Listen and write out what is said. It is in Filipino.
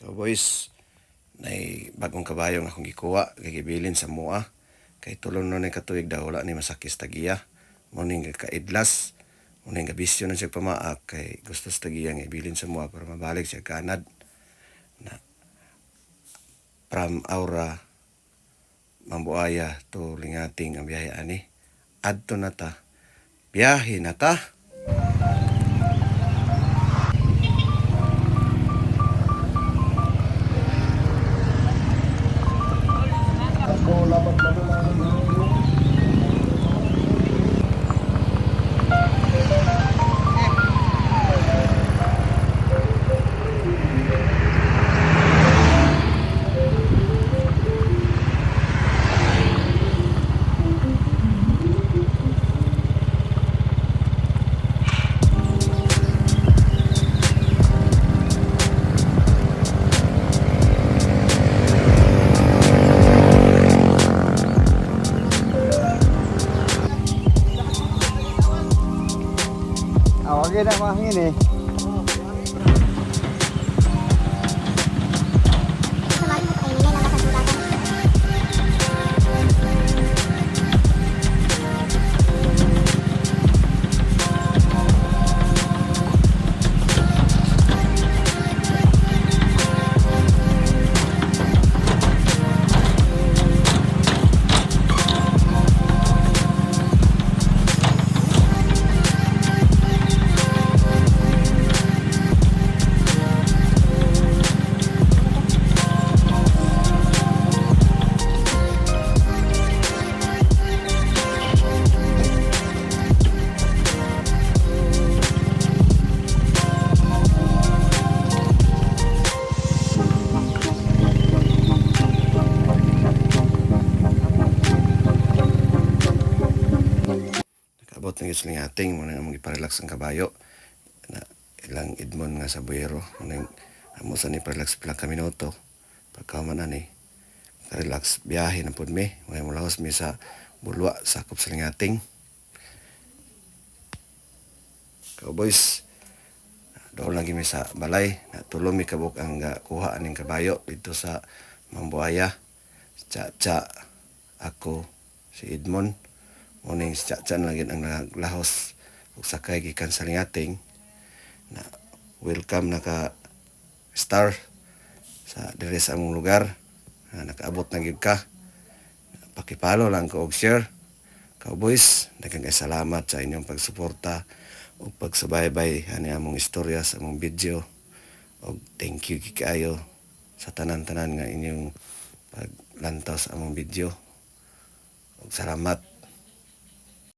Boys, nay bagong kabayo nga akong gikuha kay gibilin sa mua kay tulon nun katuig daw wala ni masakis tagiya mo ning kaidlas mo ning gabisyo na siya pamaak kay gusto sa tagiya nga ibilin sa mua para mabalik siya kanad na from Aura Mambuaya to Lingating ang biyahe ani adto na ta biyahe na ta. Okay na mahangin eh. Abot ng Lingating mo na mong iparelax ang kabayo na ilang idmon nga sa buhero mo amo sa ni parelax pila ka minuto pagkaman ani relax biyahe na pud mi may mulahos mi sa Bulwa sakop sa Lingating. Cowboys doon lagi mi sa balay na tulo mi kabuk ang kuha aning kabayo dito sa Mambuaya. Cha ako si Edmond muning siya lagi ang naglahos ug sakay gikan sa Lingating na welcome naka star sa diri sa among lugar na nakaabot na gyud ka pakipalo lang ko og share. Cowboys daghang salamat sa inyong pagsuporta ug pagsubaybay ani among istorya sa among video ug thank you kaayo sa tanan-tanan nga inyong paglantaw sa among video ug salamat.